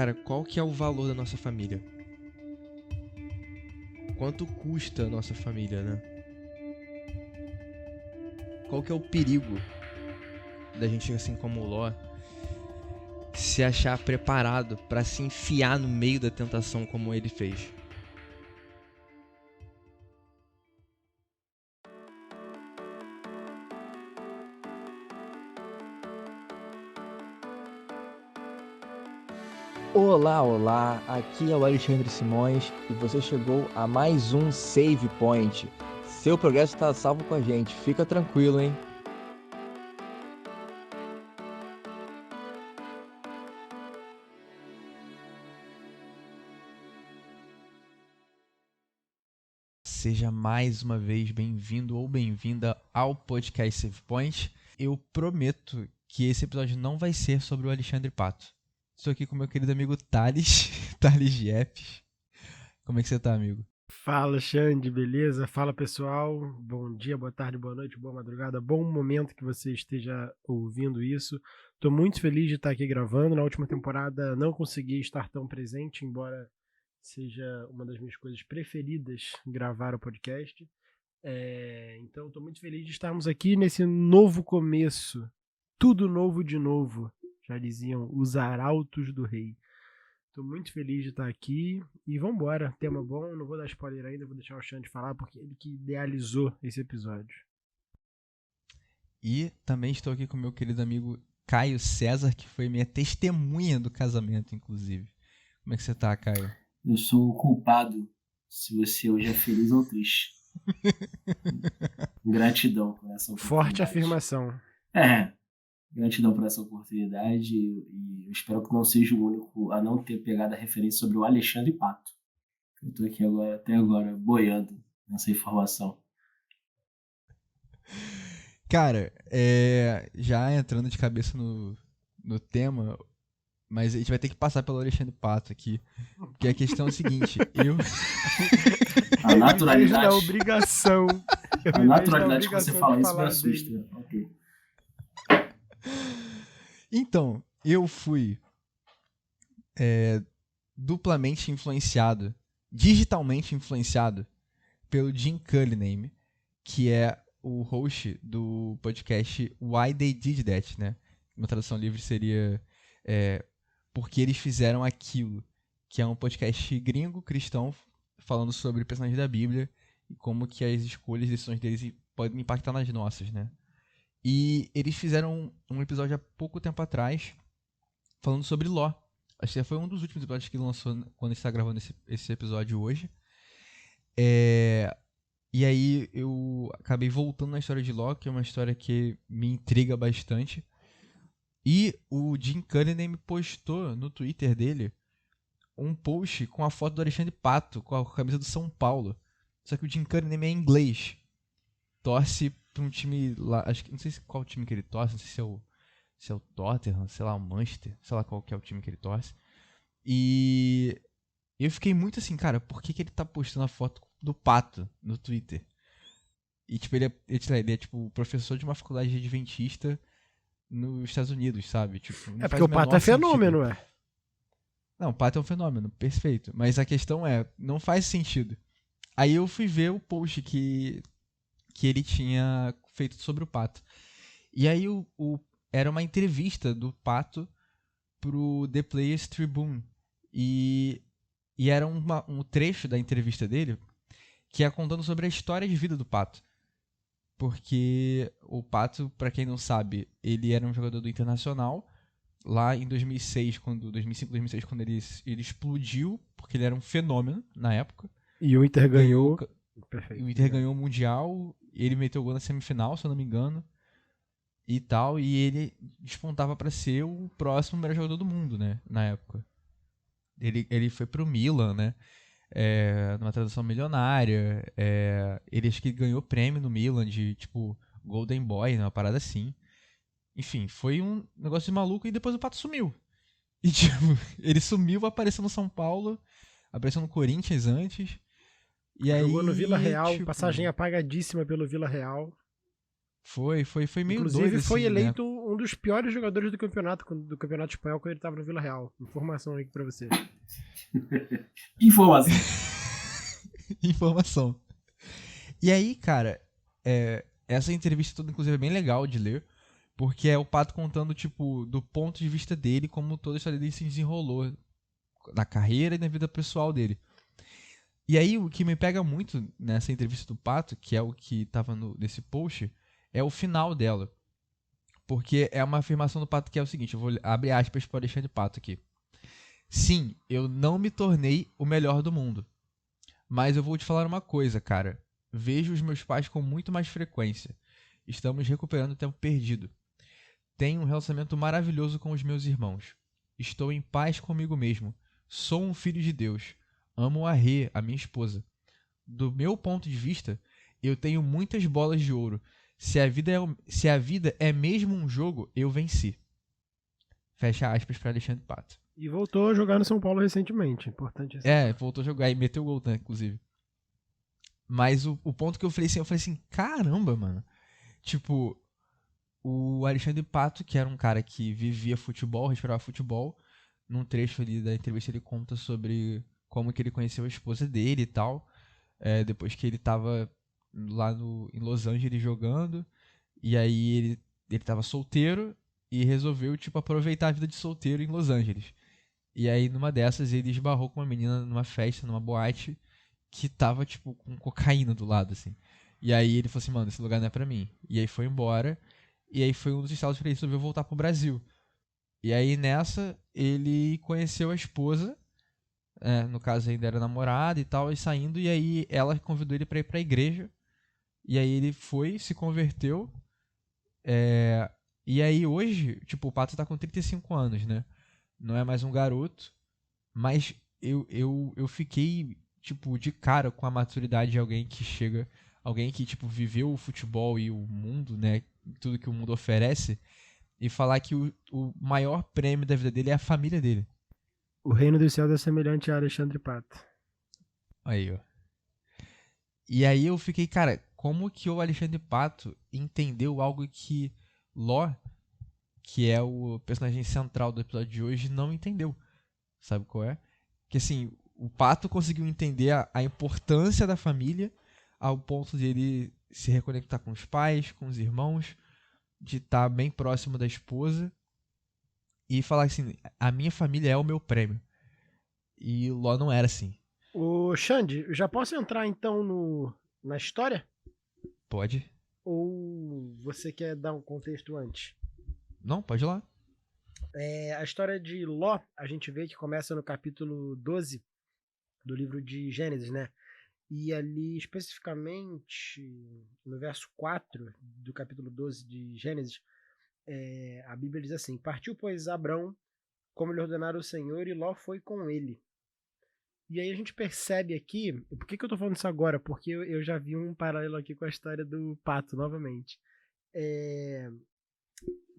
Cara, qual que é o valor da nossa família? Quanto custa a nossa família, né? Qual que é o perigo da gente, assim como o Ló, se achar preparado pra se enfiar no meio da tentação como ele fez? Olá, olá, aqui é o Alexandre Simões e você chegou a mais um Save Point. Seu progresso está salvo com a gente, fica tranquilo, hein? Seja mais uma vez bem-vindo ou bem-vinda ao podcast Save Point. Eu prometo que esse episódio não vai ser sobre o Alexandre Pato. Estou aqui com meu querido amigo Thales, Thales Giepes. Como é que você tá, amigo? Fala, Xande, beleza? Fala, pessoal. Bom dia, boa tarde, boa noite, boa madrugada. Bom momento que você esteja ouvindo isso. Estou muito feliz de estar aqui gravando. Na última temporada não consegui estar tão presente, embora seja uma das minhas coisas preferidas gravar o podcast. Então, estou muito feliz de estarmos aqui nesse novo começo. Tudo novo de novo, já diziam os arautos do rei. Tô muito feliz de estar aqui e vambora, tema bom, não vou dar spoiler ainda, vou deixar o Xande falar porque ele que idealizou esse episódio. E também estou aqui com meu querido amigo Caio César, que foi minha testemunha do casamento, inclusive. Como é que você tá, Caio? Eu sou o culpado se você hoje é feliz ou triste. Gratidão por essa oportunidade. Forte afirmação. Gratidão por essa oportunidade e eu espero que não seja o único a não ter pegado a referência sobre o Alexandre Pato. Eu tô aqui até agora boiando nessa informação. Cara, já entrando de cabeça no tema, mas a gente vai ter que passar pelo Alexandre Pato aqui. Porque a questão é a seguinte, A naturalidade. A obrigação. A naturalidade que você fala isso me assusta. Ok. Então, eu fui duplamente influenciado, digitalmente influenciado, pelo Jim Cullinane, que é o host do podcast Why They Did That, né? Uma tradução livre seria Porque Eles Fizeram Aquilo, que é um podcast gringo cristão falando sobre personagens da Bíblia e como que as escolhas e decisões deles podem impactar nas nossas, né? E eles fizeram um episódio há pouco tempo atrás falando sobre Ló. Acho que foi um dos últimos episódios que lançou quando a gente está gravando esse episódio hoje. E aí eu acabei voltando na história de Ló, que é uma história que me intriga bastante. E o Jim Cullinane postou no Twitter dele um post com a foto do Alexandre Pato, com a camisa do São Paulo. Só que o Jim Cullinane é inglês. Torce pra um time lá, acho que não sei qual time que ele torce, não sei se é o Tottenham, sei lá, o Manchester, sei lá qual que é o time que ele torce. E eu fiquei muito assim, cara, por que ele tá postando a foto do Pato no Twitter? E tipo, ele é tipo professor de uma faculdade adventista nos Estados Unidos, sabe? Tipo, não Porque o Pato é fenômeno, Não, o Pato é um fenômeno, perfeito. Mas a questão não faz sentido. Aí eu fui ver o post que ele tinha feito sobre o Pato. E aí era uma entrevista do Pato pro The Players Tribune. E era um trecho da entrevista dele que ia contando sobre a história de vida do Pato. Porque o Pato, pra quem não sabe, ele era um jogador do Internacional. Lá em 2005, 2006, quando ele explodiu, porque ele era um fenômeno na época. E o Inter ganhou. Perfeito. O Inter ganhou o Mundial, ele meteu o gol na semifinal, se eu não me engano, e tal, e ele despontava pra ser o próximo melhor jogador do mundo, né, na época. Ele foi pro Milan, né, numa tradução milionária, ele acho que ganhou prêmio no Milan de, tipo, Golden Boy, uma parada assim. Enfim, foi um negócio de maluco e depois o Pato sumiu. E, tipo, ele sumiu, apareceu no São Paulo, apareceu no Corinthians antes. E Jogou aí, no Vila Real, tipo, passagem apagadíssima pelo Vila Real. Foi meio doido, Inclusive, foi assim, né? eleito um dos piores jogadores do campeonato espanhol quando ele tava no Vila Real. Informação aí pra você. Informação. Informação. E aí, cara, essa entrevista toda, inclusive, é bem legal de ler, porque é o Pato contando, tipo, do ponto de vista dele, como toda a história dele se desenrolou na carreira e na vida pessoal dele. E aí, o que me pega muito nessa entrevista do Pato, que é o que tava nesse post, é o final dela. Porque é uma afirmação do Pato que é o seguinte, eu vou abrir aspas para o Alexandre Pato aqui. Sim, eu não me tornei o melhor do mundo. Mas eu vou te falar uma coisa, cara. Vejo os meus pais com muito mais frequência. Estamos recuperando o tempo perdido. Tenho um relacionamento maravilhoso com os meus irmãos. Estou em paz comigo mesmo. Sou um filho de Deus. Amo a Rê, a minha esposa. Do meu ponto de vista, eu tenho muitas bolas de ouro. Se a vida é mesmo um jogo, eu venci. Fecha aspas para Alexandre Pato. E voltou a jogar no São Paulo recentemente. Importante assim. Voltou a jogar e meteu gol, né, inclusive. Mas o ponto que eu falei assim, caramba, mano. Tipo, o Alexandre Pato, que era um cara que vivia futebol, respirava futebol, num trecho ali da entrevista ele conta sobre como que ele conheceu a esposa dele e tal, depois que ele tava lá em Los Angeles jogando, e aí ele tava solteiro e resolveu, tipo, aproveitar a vida de solteiro em Los Angeles. E aí, numa dessas, ele esbarrou com uma menina numa festa, numa boate, que tava, tipo, com cocaína do lado, assim. E aí ele falou assim, mano, esse lugar não é pra mim. E aí foi embora, e aí foi um dos estados que ele resolveu voltar pro Brasil. E aí, nessa, ele conheceu a esposa, no caso ainda era namorada e tal, e saindo, e aí ela convidou ele pra ir pra igreja. E aí ele foi, se converteu, e aí hoje, tipo, o Pato tá com 35 anos, né? Não é mais um garoto, mas eu fiquei, tipo, de cara com a maturidade de alguém que chega, alguém que, tipo, viveu o futebol e o mundo, né? Tudo que o mundo oferece, e falar que o maior prêmio da vida dele é a família dele. O reino dos céus é semelhante a Alexandre Pato. Aí, ó. E aí eu fiquei, cara, como que o Alexandre Pato entendeu algo que Ló, que é o personagem central do episódio de hoje, não entendeu. Sabe qual é? Que assim, o Pato conseguiu entender a importância da família ao ponto de ele se reconectar com os pais, com os irmãos, de estar bem próximo da esposa e falar assim, a minha família é o meu prêmio. E Ló não era assim. Ô, Xande, já posso entrar então na história? Pode? Ou você quer dar um contexto antes? Não, pode ir lá. A história de Ló, a gente vê que começa no capítulo 12 do livro de Gênesis, né? E ali, especificamente, no verso 4 do capítulo 12 de Gênesis, a Bíblia diz assim: Partiu, pois, Abrão, como lhe ordenara o Senhor, e Ló foi com ele. E aí a gente percebe aqui, por que eu tô falando isso agora? Porque eu já vi um paralelo aqui com a história do Pato, novamente.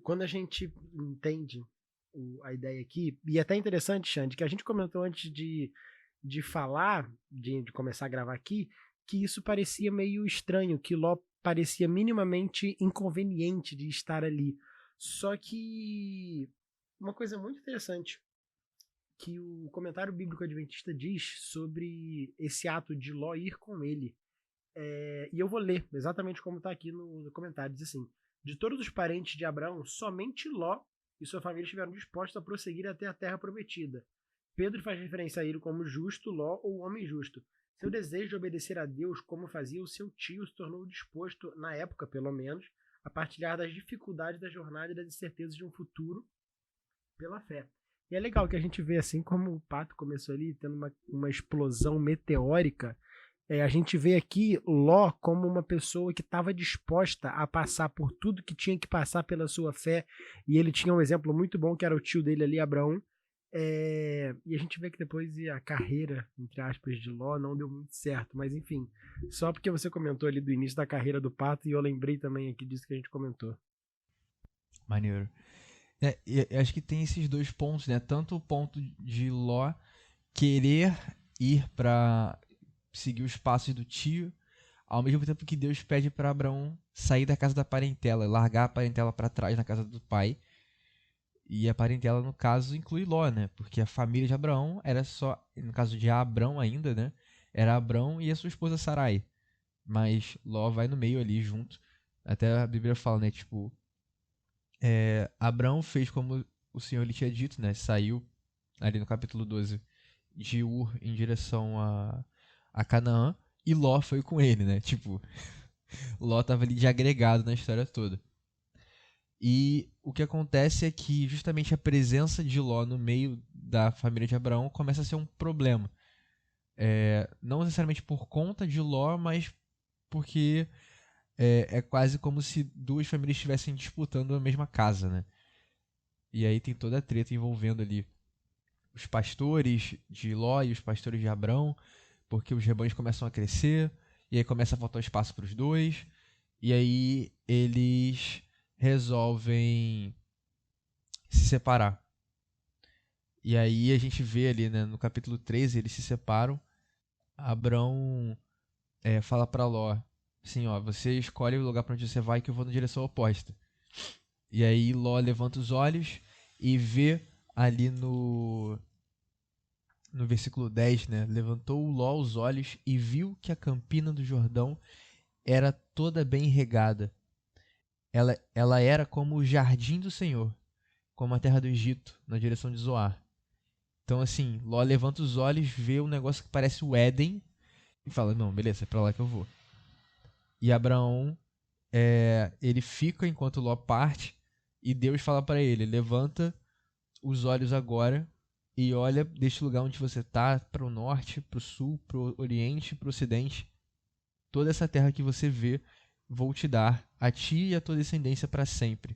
Quando a gente entende a ideia aqui, e é até interessante, Xande, que a gente comentou antes de falar, de começar a gravar aqui, que isso parecia meio estranho, que Ló parecia minimamente inconveniente de estar ali. Só que uma coisa muito interessante que o comentário bíblico adventista diz sobre esse ato de Ló ir com ele. E eu vou ler exatamente como está aqui no comentário. Diz assim: de todos os parentes de Abraão, somente Ló e sua família estiveram dispostos a prosseguir até a terra prometida. Pedro faz referência a ele como justo, Ló ou homem justo. Seu desejo de obedecer a Deus, como fazia o seu tio, se tornou disposto, na época pelo menos, a partilhar das dificuldades da jornada e das incertezas de um futuro pela fé. E é legal que a gente vê, assim como o Pato começou ali, tendo uma explosão meteórica, a gente vê aqui Ló como uma pessoa que estava disposta a passar por tudo que tinha que passar pela sua fé, e ele tinha um exemplo muito bom, que era o tio dele ali, Abraão, e a gente vê que depois a carreira, entre aspas, de Ló não deu muito certo, mas enfim, só porque você comentou ali do início da carreira do Pato, e eu lembrei também aqui disso que a gente comentou. Maneiro. E acho que tem esses dois pontos, né? Tanto o ponto de Ló querer ir pra seguir os passos do tio, ao mesmo tempo que Deus pede pra Abraão sair da casa da parentela, largar a parentela pra trás na casa do pai. E a parentela, no caso, inclui Ló, né? Porque a família de Abraão era só, no caso de Abrão ainda, né? Era Abrão e a sua esposa Sarai. Mas Ló vai no meio ali junto. Até a Bíblia fala, né? Tipo, Abrão fez como o Senhor lhe tinha dito, né? Saiu ali no capítulo 12 de Ur em direção a Canaã. E Ló foi com ele, né? Tipo, Ló tava ali de agregado na história toda. E o que acontece é que justamente a presença de Ló no meio da família de Abraão começa a ser um problema. Não necessariamente por conta de Ló, mas porque é quase como se duas famílias estivessem disputando a mesma casa, né? E aí tem toda a treta envolvendo ali os pastores de Ló e os pastores de Abrão, porque os rebanhos começam a crescer, e aí começa a faltar espaço para os dois, e aí eles resolvem se separar. E aí a gente vê ali, né, no capítulo 13, eles se separam. Abrão fala pra Ló, assim, ó, você escolhe o lugar pra onde você vai que eu vou na direção oposta. E aí Ló levanta os olhos e vê ali no versículo 10, né, levantou Ló os olhos e viu que a campina do Jordão era toda bem regada. Ela era como o jardim do Senhor, como a terra do Egito, na direção de Zoar. Então, assim, Ló levanta os olhos, vê um negócio que parece o Éden e fala, não, beleza, é pra lá que eu vou. E Abraão, ele fica enquanto Ló parte e Deus fala pra ele, levanta os olhos agora e olha deste lugar onde você tá, para o norte, para o sul, para o oriente, para o ocidente. Toda essa terra que você vê, vou te dar a ti e a tua descendência para sempre.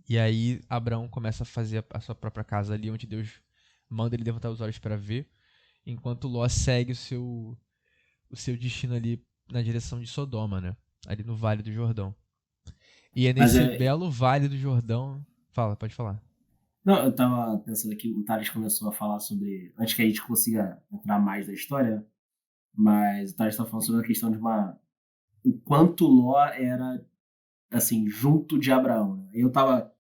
E aí Abraão começa a fazer a sua própria casa ali, onde Deus manda ele levantar os olhos para ver, enquanto Ló segue o seu destino ali na direção de Sodoma, né? Ali no Vale do Jordão. E é Mas nesse belo Vale do Jordão... Fala, pode falar. Não, eu tava pensando aqui, o Thales começou a falar sobre. Antes que a gente consiga entrar mais na história, mas o Thales tá falando sobre a questão de o quanto Ló era, assim, junto de Abraão. Né? Eu tava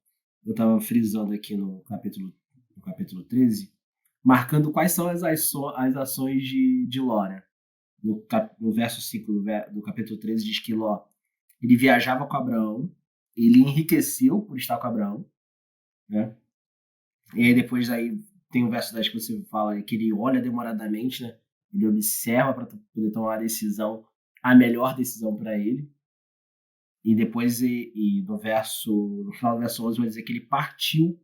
frisando aqui no capítulo 13, marcando quais são as ações de Ló, né? No verso 5 do capítulo 13 diz que Ló, ele viajava com Abraão, ele enriqueceu por estar com Abraão, né? E aí depois aí tem o verso 10 que você fala que ele olha demoradamente, né? Ele observa para poder tomar a decisão, a melhor decisão para ele. E depois, no final do verso 11, vai dizer que ele partiu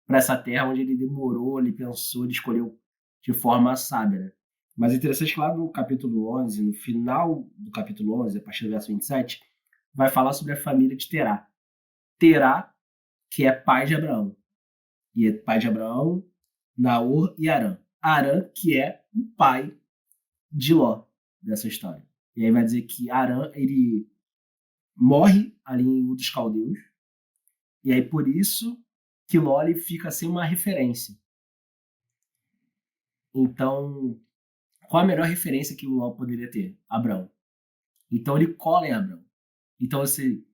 para essa terra onde ele demorou, ele pensou, ele escolheu de forma sábia. Né? Mas é interessante que lá no capítulo 11, no final do capítulo 11, a partir do verso 27, vai falar sobre a família de Terá. Terá, que é pai de Abraão. E é pai de Abraão, Naor e Arã. Arã, que é o pai de Ló, dessa história. E aí vai dizer que Arã, ele morre ali em Ur dos Caldeus. E aí por isso que Ló ele fica sem uma referência. Então, qual a melhor referência que o Ló poderia ter? Abraão. Então ele cola em Abraão. Então, assim,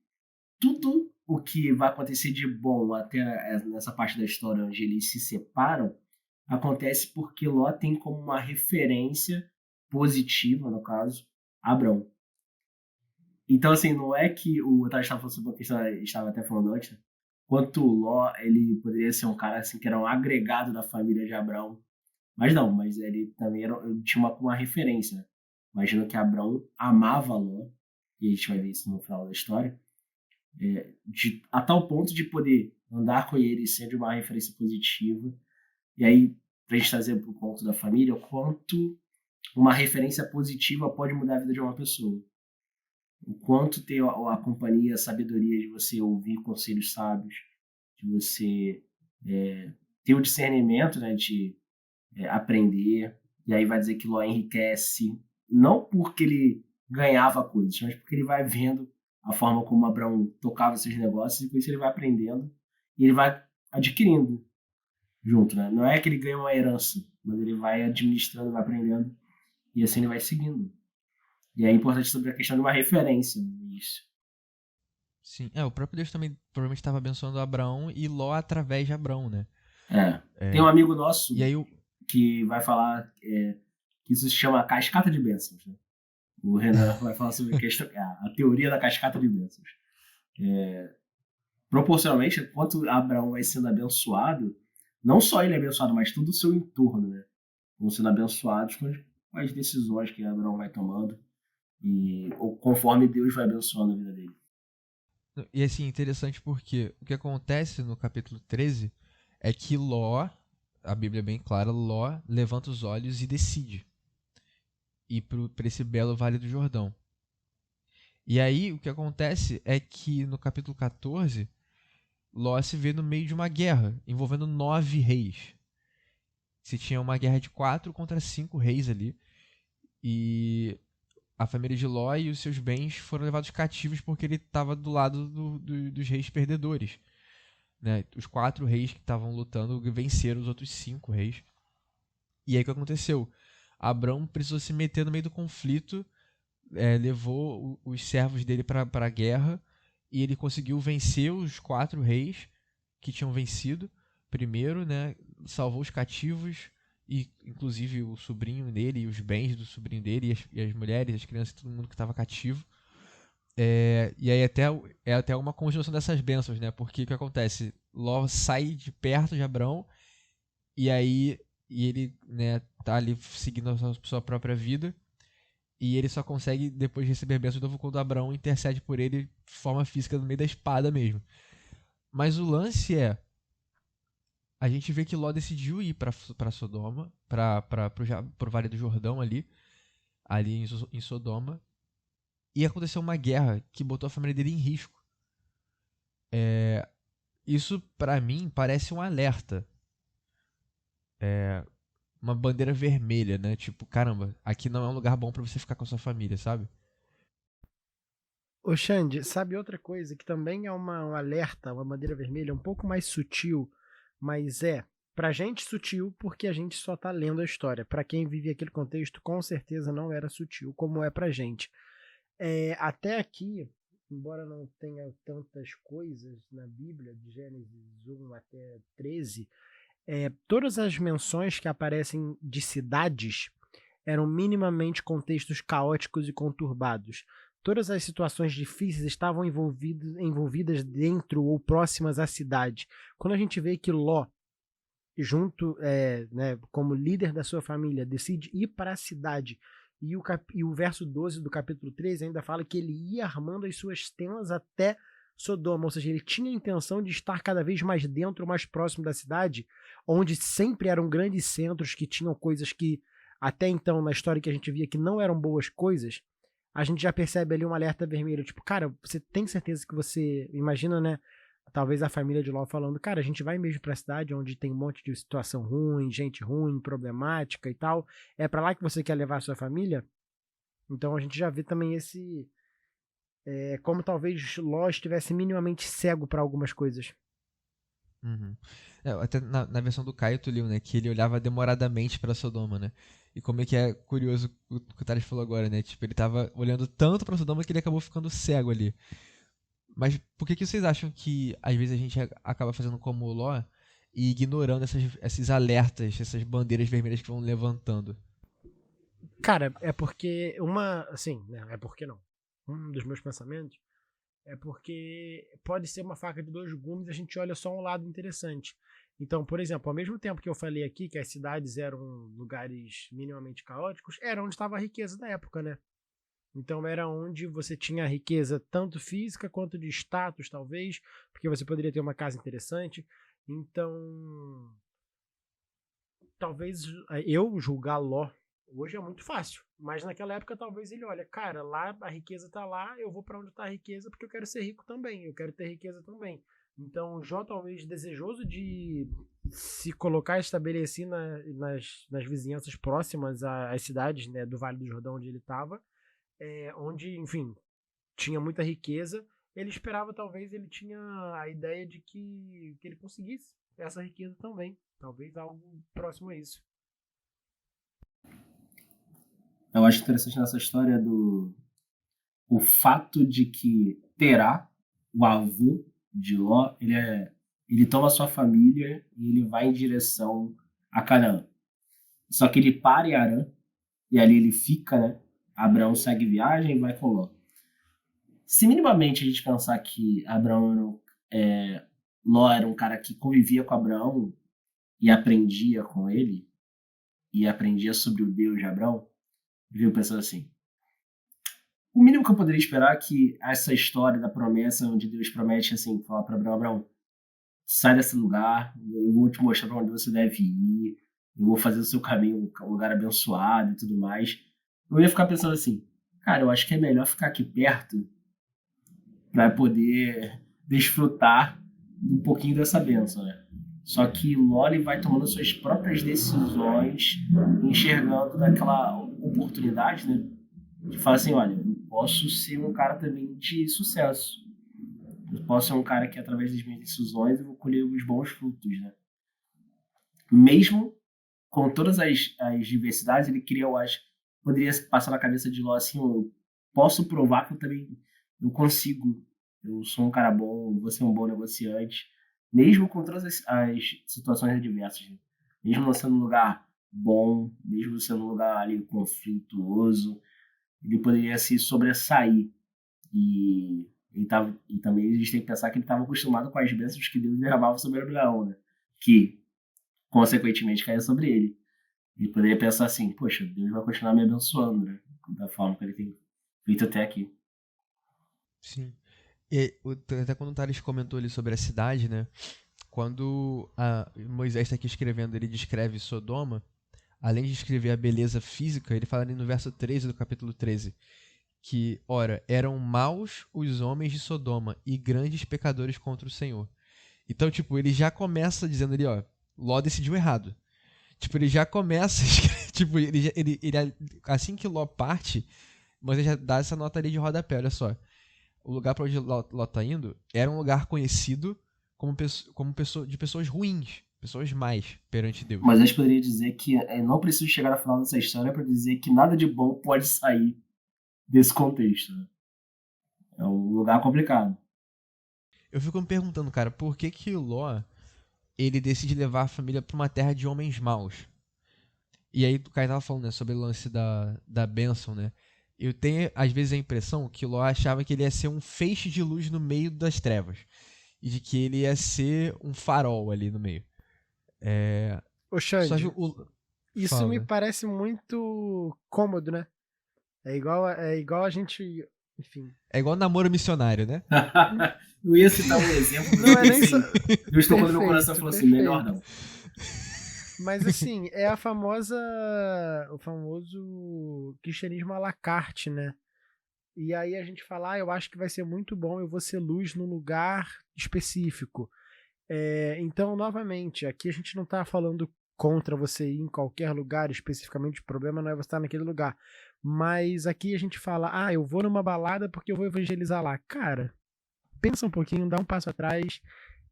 tudo o que vai acontecer de bom até nessa parte da história onde eles se separam, acontece porque Ló tem como uma referência positiva, no caso, Abraão. Então, assim, não é que o Tati estava falando sobre uma questão, estava até falando antes, né? Quanto o Ló, ele poderia ser um cara assim, que era um agregado da família de Abraão. Mas não, mas ele também ele tinha uma referência. Né? Imagina que Abraão amava Ló, e a gente vai ver isso no final da história, a tal ponto de poder andar com ele sendo uma referência positiva. E aí, pra gente trazer pro ponto da família, o quanto uma referência positiva pode mudar a vida de uma pessoa. O quanto ter a companhia, a sabedoria de você ouvir conselhos sábios, de você ter o discernimento, né, de aprender. E aí vai dizer que Ló enriquece, não porque ele ganhava coisas, mas porque ele vai vendo a forma como Abraão tocava seus negócios e com isso ele vai aprendendo e ele vai adquirindo junto, né? Não é que ele ganha uma herança, mas ele vai administrando, vai aprendendo e assim ele vai seguindo. E é importante sobre a questão de uma referência no início. Sim. O próprio Deus também provavelmente estava abençoando Abraão e Ló através de Abraão, né? Tem um amigo E nosso aí que vai falar que isso se chama cascata de bênçãos. Né? O Renan vai falar sobre a teoria da cascata de bênçãos. Proporcionalmente, enquanto Abraão vai sendo abençoado, não só ele é abençoado, mas todo o seu entorno, né? Vão sendo abençoados com as decisões que Abraão vai tomando ou conforme Deus vai abençoando a vida dele. E assim, interessante porque o que acontece no capítulo 13 é que Ló, a Bíblia é bem clara, Ló levanta os olhos e decide ir para esse belo Vale do Jordão. E aí o que acontece é que no capítulo 14, Ló se vê no meio de uma guerra envolvendo 9 reis. Se tinha uma guerra de 4 contra 5 reis ali. E a família de Ló e os seus bens foram levados cativos porque ele estava do lado dos reis perdedores. Né? Os 4 reis que estavam lutando venceram os outros 5 reis. E aí o que aconteceu? Abrão precisou se meter no meio do conflito, levou os servos dele para a guerra e ele conseguiu vencer os 4 reis que tinham vencido primeiro, né? Salvou os cativos e inclusive o sobrinho dele e os bens do sobrinho dele e as mulheres, as crianças, todo mundo que estava cativo. E aí é até uma conjunção dessas bênçãos, né? Porque o que acontece? Ló sai de perto de Abrão e aí ele, né, tá ali seguindo a sua própria vida e ele só consegue depois de receber bênção de novo quando Abrão intercede por ele de forma física no meio da espada mesmo. Mas o lance a gente vê que Ló decidiu ir para Sodoma, pro Vale do Jordão ali em Sodoma, e aconteceu uma guerra que botou a família dele em risco. Isso pra mim parece um alerta, uma bandeira vermelha, né? Tipo, caramba, aqui não é um lugar bom pra você ficar com a sua família, sabe? Ô Xande, sabe outra coisa que também é um alerta, uma bandeira vermelha, um pouco mais sutil, mas pra gente sutil porque a gente só tá lendo a história. Pra quem vive aquele contexto, com certeza não era sutil como é pra gente. Até aqui, embora não tenha tantas coisas na Bíblia, de Gênesis 1 até 13, todas as menções que aparecem de cidades eram minimamente contextos caóticos e conturbados. Todas as situações difíceis estavam envolvidas dentro ou próximas à cidade. Quando a gente vê que Ló, junto, né, como líder da sua família, decide ir para a cidade, e o verso 12 do capítulo 13 ainda fala que ele ia armando as suas tendas até Sodoma, ou seja, ele tinha a intenção de estar cada vez mais dentro, mais próximo da cidade, onde sempre eram grandes centros que tinham coisas que até então na história que a gente via que não eram boas coisas. A gente já percebe ali um alerta vermelho, tipo, cara, você tem certeza que você imagina, né? Talvez a família de Ló falando, cara, a gente vai mesmo pra cidade onde tem um monte de situação ruim, gente ruim, problemática e tal. É pra lá que você quer levar a sua família? Então a gente já vê também esse. Como talvez Ló estivesse minimamente cego pra algumas coisas. Uhum. Até na versão do Caio tu leu, né? Que ele olhava demoradamente pra Sodoma, né? E como é que é curioso o que o Thales falou agora, né? Tipo, ele tava olhando tanto pra Sodoma que ele acabou ficando cego ali. Mas por que vocês acham que às vezes a gente acaba fazendo como o Ló e ignorando esses alertas, essas bandeiras vermelhas que vão levantando? Cara, é porque assim, né? É porque não. Um dos meus pensamentos é porque pode ser uma faca de dois gumes, a gente olha só um lado interessante. Então, por exemplo, ao mesmo tempo que eu falei aqui que as cidades eram lugares minimamente caóticos, era onde estava a riqueza da época, né? Então era onde você tinha a riqueza tanto física quanto de status, talvez, porque você poderia ter uma casa interessante. Então, talvez eu julgar Ló hoje é muito fácil, mas naquela época talvez ele olha, cara, lá a riqueza tá lá, eu vou para onde tá a riqueza porque eu quero ser rico também, eu quero ter riqueza também. Então, Jó talvez desejoso de se colocar estabelecer nas vizinhanças próximas às cidades, né, do Vale do Jordão onde ele estava, onde, enfim, tinha muita riqueza, ele esperava talvez, ele tinha a ideia de que ele conseguisse essa riqueza também. Talvez algo próximo a isso. Eu acho interessante nessa história o fato de que Terá, o avô de Ló, ele toma sua família e ele vai em direção a Canaã. Só que ele para em Harã e ali ele fica, né? Abraão segue viagem e vai com Ló. Se minimamente a gente pensar que Ló era um cara que convivia com Abraão e aprendia com ele, e aprendia sobre o Deus de Abraão, viu pensando assim, o mínimo que eu poderia esperar é que essa história da promessa, onde Deus promete assim, falar para Abraão, sai desse lugar, eu vou te mostrar para onde você deve ir, eu vou fazer o seu caminho um lugar abençoado e tudo mais. Eu ia ficar pensando assim, cara, eu acho que é melhor ficar aqui perto para poder desfrutar um pouquinho dessa bênção, né? Só que Ló vai tomando suas próprias decisões, enxergando daquela oportunidade, né? De falar assim, olha, eu posso ser um cara também de sucesso. Eu posso ser um cara que, através das minhas decisões, eu vou colher os bons frutos, né? Mesmo com todas as diversidades, ele queria, eu acho, poderia passar na cabeça de Ló assim, eu posso provar que eu consigo. Eu sou um cara bom, vou ser um bom negociante. Mesmo com todas as situações adversas. Né? Mesmo não sendo um lugar bom, mesmo sendo um lugar ali conflituoso, ele poderia se sobressair. E também a gente tem que pensar que ele estava acostumado com as bênçãos que Deus derramava sobre Abraão, né? Que, consequentemente, caía sobre ele. Ele poderia pensar assim, poxa, Deus vai continuar me abençoando, né? Da forma que ele tem feito até aqui. Sim. E até quando o Thales comentou ali sobre a cidade, né? Quando Moisés está aqui escrevendo, ele descreve Sodoma, além de descrever a beleza física, ele fala ali no verso 13 do capítulo 13, que, ora, eram maus os homens de Sodoma e grandes pecadores contra o Senhor. Então, tipo, ele já começa dizendo ali, ó, Ló decidiu errado. Tipo, ele já começa, tipo, ele assim que Ló parte, Moisés já dá essa nota ali de rodapé, olha só. O lugar para onde Ló tá indo era um lugar conhecido como de pessoas ruins, pessoas más perante Deus. Mas a gente poderia dizer que não preciso chegar no final dessa história para dizer que nada de bom pode sair desse contexto. Né? É um lugar complicado. Eu fico me perguntando, cara, por que Ló ele decide levar a família para uma terra de homens maus? E aí o Caio tava falando, né, sobre o lance da bênção, né? Eu tenho, às vezes, a impressão que Ló achava que ele ia ser um feixe de luz no meio das trevas. E de que ele ia ser um farol ali no meio. Ô, Xande, isso Fala. me parece muito cômodo, né? É igual a gente... Enfim. É igual namoro missionário, né? Eu ia citar um exemplo. Não é nem só... Eu estou quando meu coração falou assim, melhor não. Mas assim, é o famoso cristianismo à la carte, né? E aí a gente fala, eu acho que vai ser muito bom, eu vou ser luz num lugar específico. Então, novamente, aqui a gente não tá falando contra você ir em qualquer lugar, especificamente o problema não é você estar naquele lugar. Mas aqui a gente fala, eu vou numa balada porque eu vou evangelizar lá. Cara, pensa um pouquinho, dá um passo atrás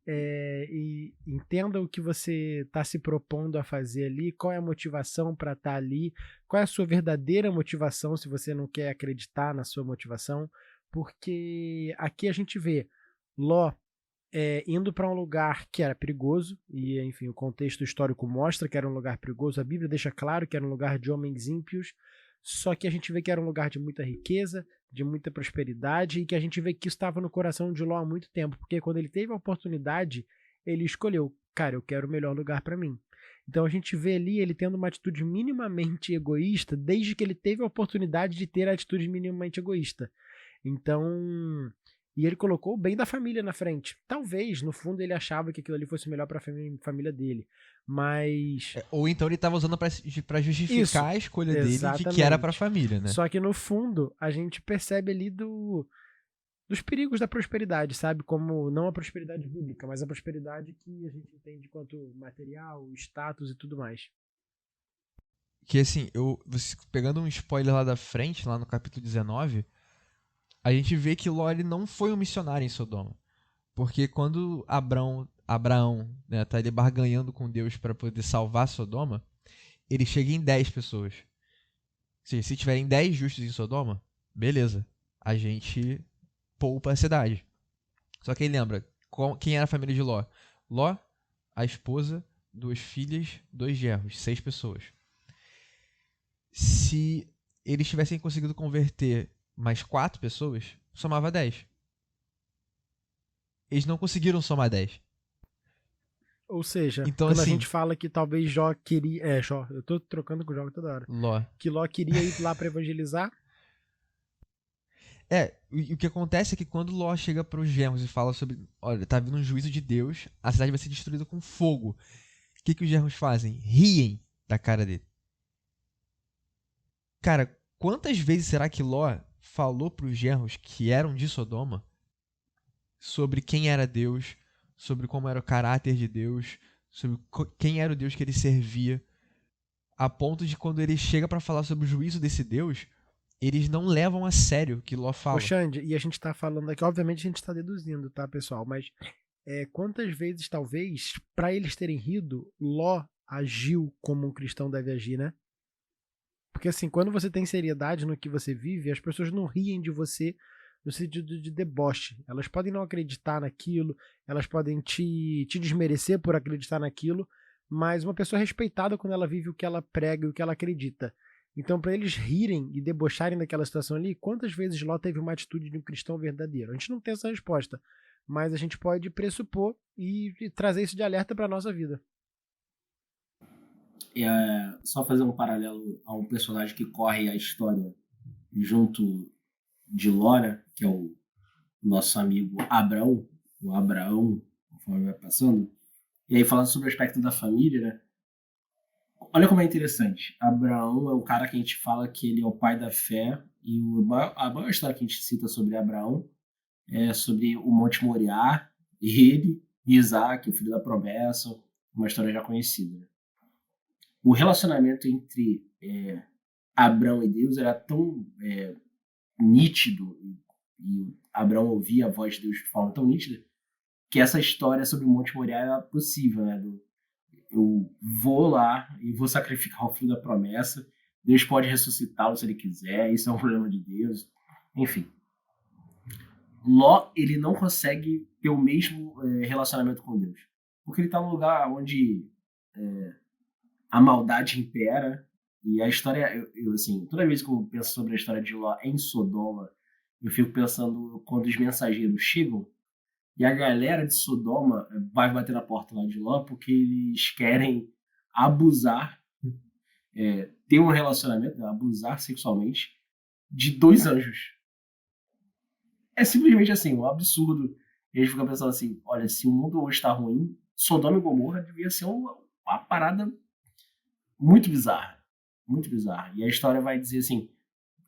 e entenda o que você está se propondo a fazer ali, qual é a motivação para estar ali, qual é a sua verdadeira motivação se você não quer acreditar na sua motivação, porque aqui a gente vê Ló indo para um lugar que era perigoso, e enfim, o contexto histórico mostra que era um lugar perigoso, a Bíblia deixa claro que era um lugar de homens ímpios, só que a gente vê que era um lugar de muita riqueza, de muita prosperidade, e que a gente vê que isso estava no coração de Ló há muito tempo, porque quando ele teve a oportunidade, ele escolheu, cara, eu quero o melhor lugar para mim. Então a gente vê ali ele tendo uma atitude minimamente egoísta, desde que ele teve a oportunidade de ter a atitude minimamente egoísta. Então... E ele colocou o bem da família na frente. Talvez, no fundo, ele achava que aquilo ali fosse melhor pra família dele. Mas... Ou então ele tava usando pra justificar Isso, a escolha dele de que exatamente. era pra família, né? Só que no fundo, a gente percebe ali dos perigos da prosperidade, sabe? Como não a prosperidade bíblica, mas a prosperidade que a gente entende quanto material, status e tudo mais. Que assim, você pegando um spoiler lá da frente, lá no capítulo 19... a gente vê que Ló não foi um missionário em Sodoma. Porque quando Abraão, né, tá ali barganhando com Deus para poder salvar Sodoma, ele chega em 10 pessoas. Ou seja, se tiverem 10 justos em Sodoma, beleza, a gente poupa a cidade. Só que aí lembra, quem era a família de Ló? Ló, a esposa, 2 filhas, 2 genros, 6 pessoas. Se eles tivessem conseguido converter mais 4 pessoas, somava 10. Eles não conseguiram somar 10. Ou seja, Então, quando a assim, gente fala que talvez Jó queria. Jó, eu tô trocando com o Jó toda hora. Ló. Que Ló queria ir lá pra evangelizar. O que acontece é que quando Ló chega pros genros e fala sobre, olha, tá vindo um juízo de Deus, a cidade vai ser destruída com fogo. O que os genros fazem? Riem da cara dele. Cara, quantas vezes será que Ló falou pros genros que eram de Sodoma sobre quem era Deus, sobre como era o caráter de Deus, sobre quem era o Deus que ele servia, a ponto de quando ele chega pra falar sobre o juízo desse Deus, eles não levam a sério o que Ló Ô, fala. Xande, e a gente tá falando aqui, obviamente a gente tá deduzindo, tá, pessoal? Mas quantas vezes, talvez, pra eles terem rido, Ló agiu como um cristão deve agir, né? Porque assim, quando você tem seriedade no que você vive, as pessoas não riem de você no sentido de deboche. Elas podem não acreditar naquilo, elas podem te desmerecer por acreditar naquilo, mas uma pessoa respeitada quando ela vive o que ela prega e o que ela acredita. Então, para eles rirem e debocharem daquela situação ali, quantas vezes Ló teve uma atitude de um cristão verdadeiro? A gente não tem essa resposta, mas a gente pode pressupor e trazer isso de alerta para nossa vida. Só fazer um paralelo a um personagem que corre a história junto de Ló, que é o nosso amigo Abraão, o Abraão, conforme vai passando. E aí, falando sobre o aspecto da família, né? Olha como é interessante. Abraão é o cara que a gente fala que ele é o pai da fé, e a maior história que a gente cita sobre Abraão é sobre o Monte Moriá, ele e Isaac, o filho da promessa, uma história já conhecida. Né? O relacionamento entre Abraão e Deus era tão nítido, e Abraão ouvia a voz de Deus de forma tão nítida, que essa história sobre o Monte Moriá era possível, né? Eu vou lá e vou sacrificar o filho da promessa, Deus pode ressuscitá-lo se ele quiser, isso é um problema de Deus, enfim. Ló, ele não consegue ter o mesmo relacionamento com Deus, porque ele está num lugar onde a maldade impera, e a história, assim, toda vez que eu penso sobre a história de Ló em Sodoma, eu fico pensando quando os mensageiros chegam e a galera de Sodoma vai bater na porta lá de Ló porque eles querem abusar, ter um relacionamento, abusar sexualmente de 2 anjos. É simplesmente assim, um absurdo. E eles ficam pensando assim, olha, se o mundo hoje está ruim, Sodoma e Gomorra devia ser uma parada muito bizarra. Muito bizarra. E a história vai dizer assim,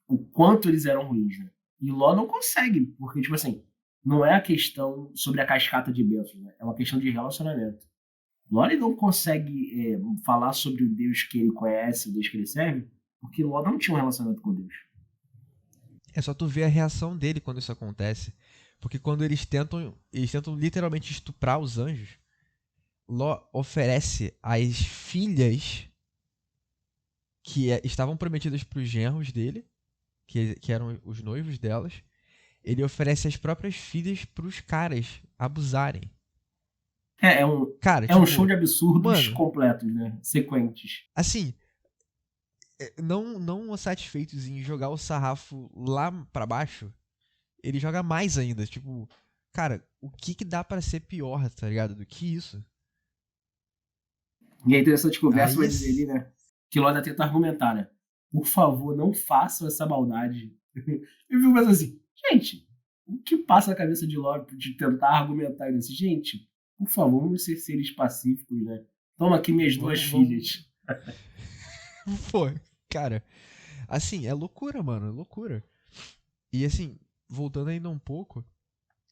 o quanto eles eram ruins, né? E Ló não consegue, porque, tipo assim, não é a questão sobre a cascata de bênçãos, né? É uma questão de relacionamento. Ló ele não consegue falar sobre o Deus que ele conhece, o Deus que ele serve, porque Ló não tinha um relacionamento com Deus. É só tu ver a reação dele quando isso acontece. Porque quando eles tentam literalmente estuprar os anjos, Ló oferece as filhas que estavam prometidas para os genros dele, que eram os noivos delas. Ele oferece as próprias filhas para os caras abusarem. Cara, tipo, um show de absurdos mano, completos, né? Sequentes. Assim, não satisfeitos em jogar o sarrafo lá pra baixo, ele joga mais ainda. Tipo, cara, o que dá pra ser pior, tá ligado? Do que isso? E aí, interessante conversa, Aí, vai dizer ali, né? Que Ló ainda tenta argumentar, né? Por favor, não façam essa maldade. Eu fico pensando assim, gente, o que passa na cabeça de Ló de tentar argumentar isso? Gente, por favor, vamos ser seres pacíficos, né? Toma aqui minhas 2 filhas. Pô, cara, assim, é loucura, mano, é loucura. E assim, voltando ainda um pouco,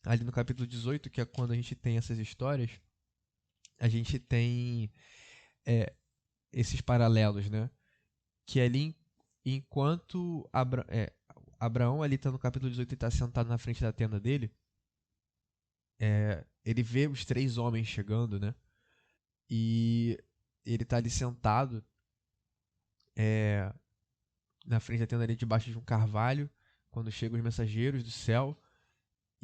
ali no capítulo 18, que é quando a gente tem essas histórias, a gente tem esses paralelos, né? Que ali, enquanto Abraão ali tá no capítulo 18 e tá sentado na frente da tenda dele, ele vê os 3 homens chegando, né? E ele tá ali sentado na frente da tenda ali, debaixo de um carvalho, quando chegam os mensageiros do céu,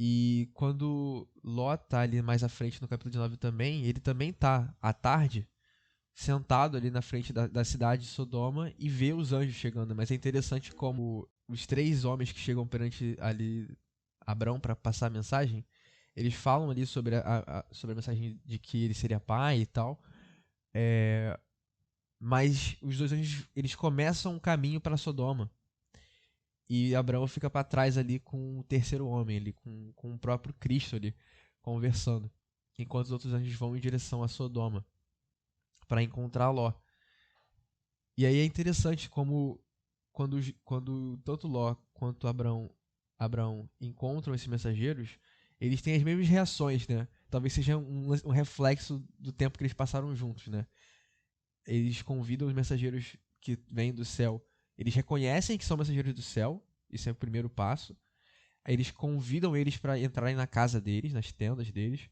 E quando Ló tá ali mais à frente no capítulo 19 também, ele também tá à tarde sentado ali na frente da cidade de Sodoma e vê os anjos chegando. Mas é interessante como os 3 homens que chegam perante ali Abrão para passar a mensagem, eles falam ali sobre sobre a mensagem de que ele seria pai e tal. Mas os 2 anjos, eles começam um caminho para Sodoma. E Abraão fica para trás ali com o terceiro homem, ali, com o próprio Cristo ali, conversando. Enquanto os outros anjos vão em direção a Sodoma para encontrar Ló. E aí é interessante como quando tanto Ló quanto Abraão encontram esses mensageiros, eles têm as mesmas reações, né? Talvez seja um reflexo do tempo que eles passaram juntos, né? Eles convidam os mensageiros que vêm do céu. Eles reconhecem que são mensageiros do céu, isso é o primeiro passo. Aí eles convidam eles para entrarem na casa deles, nas tendas deles,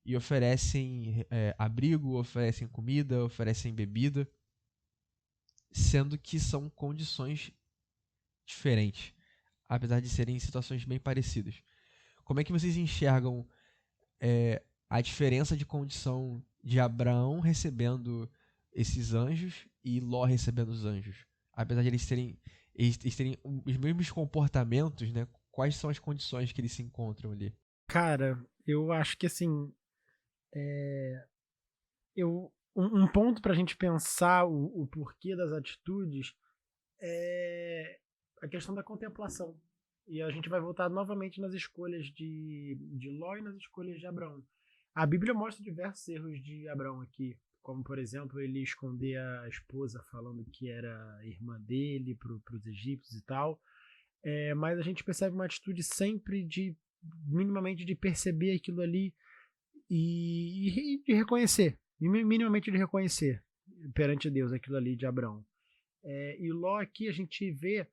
e oferecem abrigo, oferecem comida, oferecem bebida, sendo que são condições diferentes, apesar de serem situações bem parecidas. Como é que vocês enxergam a diferença de condição de Abraão recebendo esses anjos e Ló recebendo os anjos? Apesar de eles terem os mesmos comportamentos, né? Quais são as condições que eles se encontram ali? Cara, eu acho que assim, um ponto pra gente pensar o porquê das atitudes é a questão da contemplação. E a gente vai voltar novamente nas escolhas de Ló e nas escolhas de Abraão. A Bíblia mostra diversos erros de Abraão aqui, como, por exemplo, ele esconder a esposa falando que era irmã dele para os egípcios e tal. Mas a gente percebe uma atitude sempre minimamente de perceber aquilo ali e de reconhecer, minimamente de reconhecer perante Deus aquilo ali de Abraão. E Ló aqui a gente vê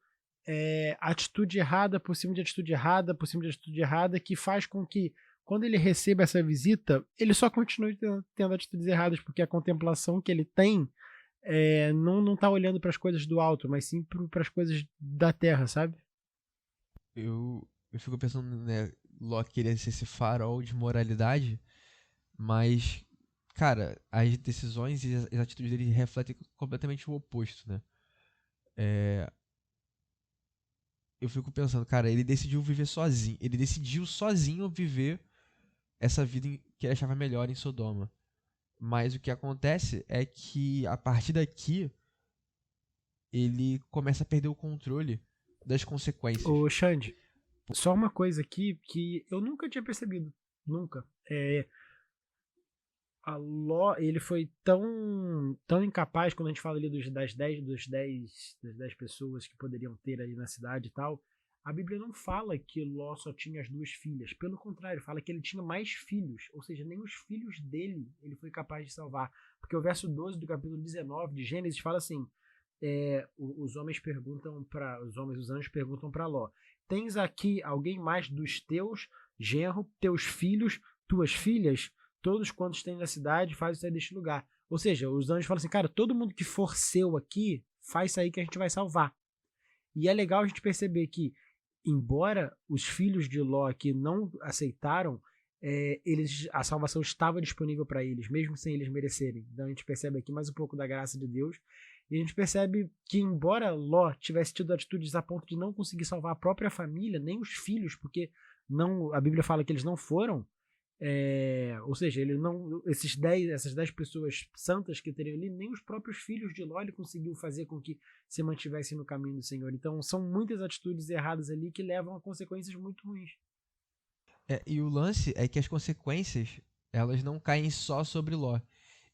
atitude errada por cima de atitude errada, por cima de atitude errada, que faz com que quando ele receba essa visita, ele só continue tendo atitudes erradas, porque a contemplação que ele tem não tá olhando para as coisas do alto, mas sim para as coisas da terra, sabe? Eu fico pensando, né, Ló queria ser esse farol de moralidade, mas, cara, as decisões e as atitudes dele refletem completamente o oposto, né? Eu fico pensando, cara, ele decidiu viver sozinho. Ele decidiu sozinho viver essa vida que ele achava melhor em Sodoma. Mas o que acontece é que, a partir daqui, ele começa a perder o controle das consequências. Ô, Xande, só uma coisa aqui que eu nunca tinha percebido. Nunca. A Ló, ele foi tão incapaz, quando a gente fala ali das 10 pessoas que poderiam ter ali na cidade e tal. A Bíblia não fala que Ló só tinha as 2 filhas. Pelo contrário, fala que ele tinha mais filhos. Ou seja, nem os filhos dele ele foi capaz de salvar. Porque o verso 12 do capítulo 19 de Gênesis fala assim: os anjos perguntam para Ló: tens aqui alguém mais dos teus genro, teus filhos, tuas filhas? Todos quantos têm na cidade, faz sair deste lugar. Ou seja, os anjos falam assim: cara, todo mundo que for seu aqui, faz sair que a gente vai salvar. E é legal a gente perceber que, embora os filhos de Ló aqui não aceitaram, a salvação estava disponível para eles, mesmo sem eles merecerem. Então a gente percebe aqui mais um pouco da graça de Deus. E a gente percebe que, embora Ló tivesse tido atitudes a ponto de não conseguir salvar a própria família, nem os filhos, porque a Bíblia fala que eles não foram, ou seja, essas 10 pessoas santas que teriam ali, nem os próprios filhos de Ló ele conseguiu fazer com que se mantivessem no caminho do Senhor. Então são muitas atitudes erradas ali que levam a consequências muito ruins. E o lance é que as consequências, elas não caem só sobre Ló.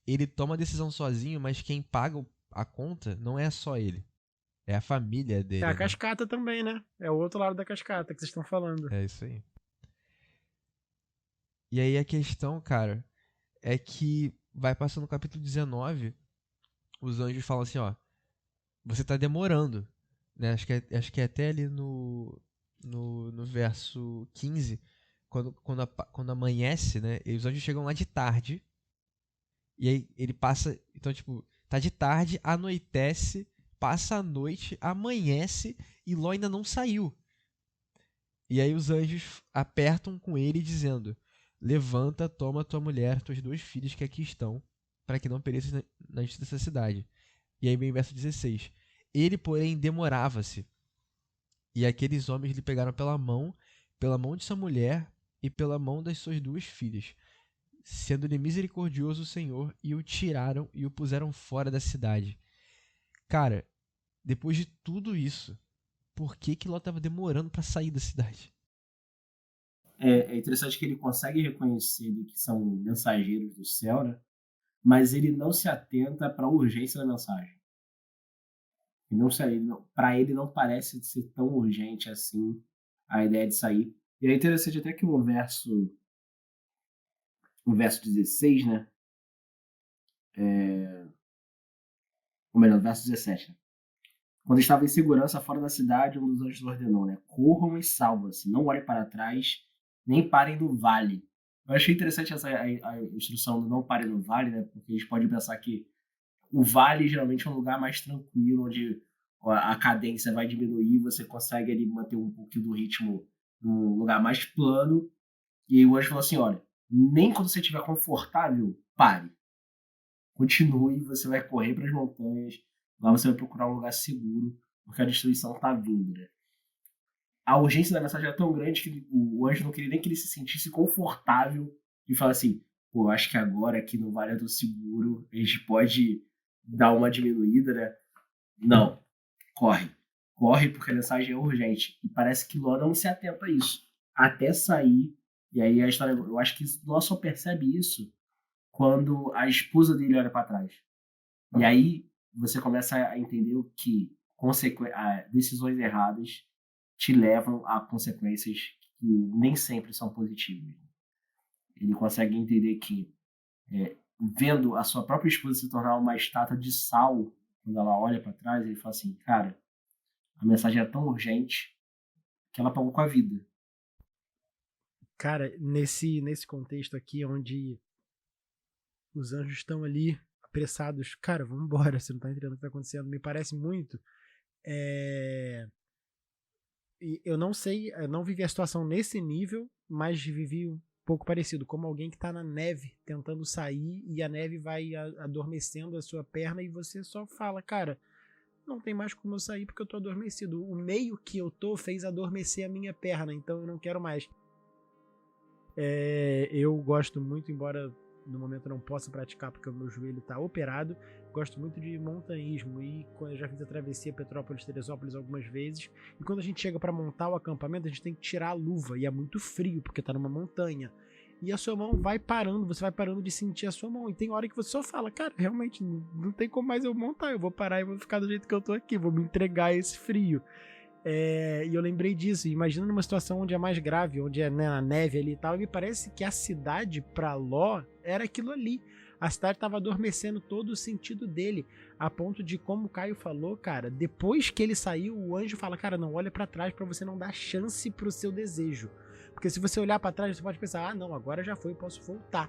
Ele toma a decisão sozinho, mas quem paga a conta não é só ele. É a família dele. É a cascata também, né? É o outro lado da cascata que vocês estão falando. É isso aí. E aí a questão, cara, é que vai passando no capítulo 19, os anjos falam assim, ó, você tá demorando, né? Acho que é até ali no verso 15, quando amanhece, né? E os anjos chegam lá de tarde, e aí ele passa, então tipo, tá de tarde, anoitece, passa a noite, amanhece, e Ló ainda não saiu. E aí os anjos apertam com ele dizendo: levanta, toma tua mulher, tuas 2 filhas que aqui estão, para que não pereças na justiça dessa cidade. E aí vem o verso 16. Ele, porém, demorava-se. E aqueles homens lhe pegaram pela mão de sua mulher e pela mão das suas 2 filhas, sendo-lhe misericordioso o Senhor, e o tiraram e o puseram fora da cidade. Cara, depois de tudo isso, por que Ló estava demorando para sair da cidade? É interessante que ele consegue reconhecer ali que são mensageiros do céu, né? Mas ele não se atenta para a urgência da mensagem. Para ele não parece ser tão urgente assim a ideia de sair. E é interessante até que o verso 16, né? Ou melhor, o verso 17. Né? Quando estava em segurança fora da cidade, um dos anjos ordenou, né? Corram e salvam-se, não olhem para trás, nem parem no vale. Eu achei interessante a instrução do não parem no vale, né? Porque a gente pode pensar que o vale geralmente é um lugar mais tranquilo, onde a cadência vai diminuir, você consegue ali manter um pouquinho do ritmo num lugar mais plano. E aí o anjo falou assim, olha, nem quando você estiver confortável, pare. Continue, você vai correr para as montanhas, lá você vai procurar um lugar seguro, porque a destruição está vindo, né? A urgência da mensagem era tão grande que o anjo não queria nem que ele se sentisse confortável e falar assim, pô, acho que agora aqui no Vale do Seguro a gente pode dar uma diminuída, né? Não, corre porque a mensagem é urgente. E parece que Ló não se atenta a isso, até sair. E aí a história, eu acho que Ló só percebe isso quando a esposa dele olha para trás. E aí você começa a entender que decisões erradas te levam a consequências que nem sempre são positivas. Ele consegue entender que, vendo a sua própria esposa se tornar uma estátua de sal, quando ela olha para trás, ele fala assim, cara, a mensagem é tão urgente que ela pagou com a vida. Cara, nesse contexto aqui, onde os anjos estão ali apressados, cara, vamos embora, você não tá entendendo o que tá acontecendo, me parece muito. Eu não sei, eu não vivi a situação nesse nível, mas vivi um pouco parecido, como alguém que tá na neve tentando sair e a neve vai adormecendo a sua perna e você só fala, cara, não tem mais como eu sair porque eu tô adormecido. O meio que eu tô fez adormecer a minha perna, então eu não quero mais. Eu gosto muito, embora no momento eu não possa praticar porque o meu joelho tá operado, gosto muito de montanhismo e eu já fiz a travessia Petrópolis-Teresópolis algumas vezes, e quando a gente chega para montar o acampamento a gente tem que tirar a luva e é muito frio porque tá numa montanha e a sua mão vai parando, você vai parando de sentir a sua mão e tem hora que você só fala, cara, realmente não tem como mais eu montar, eu vou parar e vou ficar do jeito que eu tô aqui, vou me entregar a esse frio. E eu lembrei disso, imagina numa situação onde é mais grave, onde é, né, a neve ali e tal, e me parece que a cidade pra Ló era aquilo ali. A cidade estava adormecendo todo o sentido dele, a ponto de, como o Caio falou, cara, depois que ele saiu, o anjo fala, cara, não olha pra trás pra você não dar chance pro seu desejo. Porque se você olhar pra trás, você pode pensar, ah, não, agora já foi, eu posso voltar.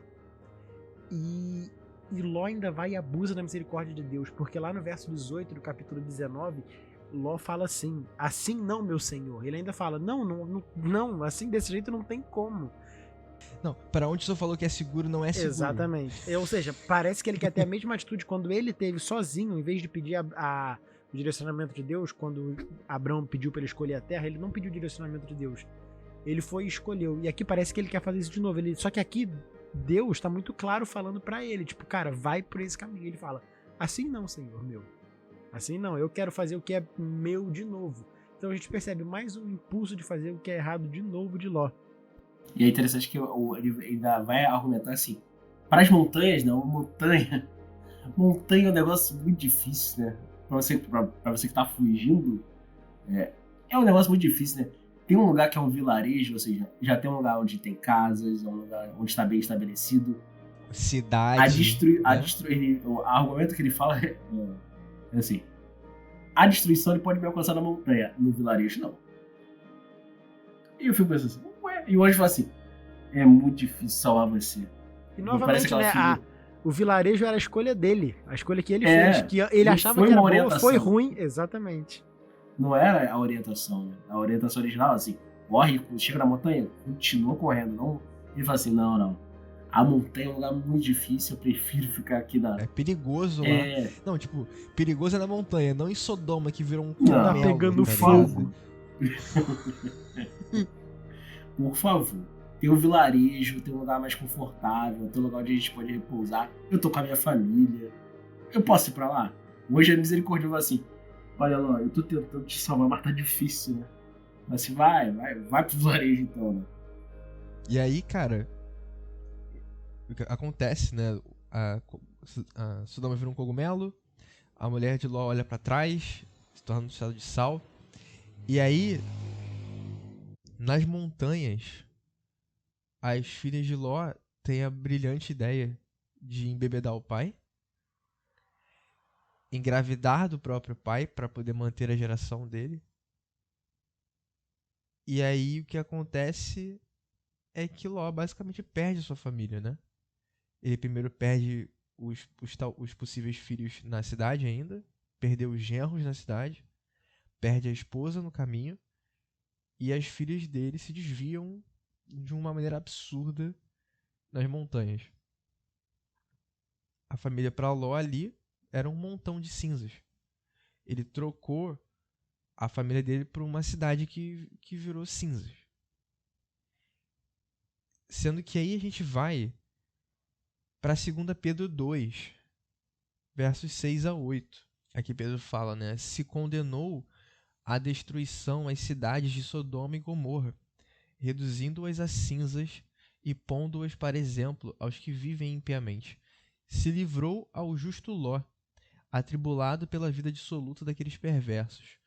E Ló ainda vai e abusa da misericórdia de Deus, porque lá no verso 18 do capítulo 19, Ló fala assim não, meu senhor. Ele ainda fala, não, assim desse jeito não tem como. Não, para onde o senhor falou que é seguro, não é seguro. Exatamente. Ou seja, parece que ele quer ter a mesma atitude quando ele teve sozinho, em vez de pedir o direcionamento de Deus, quando Abraão pediu para ele escolher a terra, ele não pediu o direcionamento de Deus. Ele foi e escolheu. E aqui parece que ele quer fazer isso de novo. Só que aqui Deus tá muito claro falando para ele, tipo, cara, vai por esse caminho. Ele fala, assim não, senhor meu. Assim não, eu quero fazer o que é meu de novo. Então a gente percebe mais um impulso de fazer o que é errado de novo de Ló. E é interessante que ele ainda vai argumentar assim, para as montanhas, não, montanha é um negócio muito difícil, né? Pra você que tá fugindo, é um negócio muito difícil, né? Tem um lugar que é um vilarejo, ou seja, já tem um lugar onde tem casas, é um lugar onde está bem estabelecido. Cidade. O argumento que ele fala é assim, a destruição ele pode me alcançar na montanha, no vilarejo não. E eu fico pensando assim, ué? E o anjo fala assim, é muito difícil salvar você. E novamente, né, o vilarejo era a escolha dele, a escolha que ele fez, que ele achava que era boa, foi ruim, exatamente. Não era a orientação, né? A orientação original, assim, corre, quando chega na montanha, continua correndo. Não. Ele fala assim, não. A montanha é um lugar muito difícil, eu prefiro ficar aqui na... É perigoso lá. É, Não, tipo, perigoso é na montanha, não em Sodoma que virou um Não. Tá cogumelo, pegando tá fogo. ligado? por favor. Tem um vilarejo, tem um lugar mais confortável, tem um lugar onde a gente pode repousar. Eu tô com a minha família. Eu posso ir pra lá? Hoje a misericórdia vai assim. Olha lá, eu tô tentando te salvar, mas tá difícil, né? Mas assim, vai pro vilarejo então, né? E aí, cara, o que acontece, né? A Sodoma vira um cogumelo, a mulher de Ló olha pra trás, se torna um estado de sal. E aí, nas montanhas, as filhas de Ló têm a brilhante ideia de embebedar o pai, engravidar do próprio pai para poder manter a geração dele. E aí o que acontece é que Ló basicamente perde a sua família, né? Ele primeiro perde os possíveis filhos na cidade ainda, perdeu os genros na cidade, perde a esposa no caminho, e as filhas dele se desviam de uma maneira absurda nas montanhas. A família para Ló ali era um montão de cinzas. Ele trocou a família dele por uma cidade que virou cinzas. Sendo que aí a gente vai para 2 Pedro 2, versos 6 a 8. Aqui Pedro fala, né? Se condenou à destruição as cidades de Sodoma e Gomorra, reduzindo-as a cinzas e pondo-as para exemplo aos que vivem impiamente. Se livrou ao justo Ló, atribulado pela vida dissoluta daqueles perversos,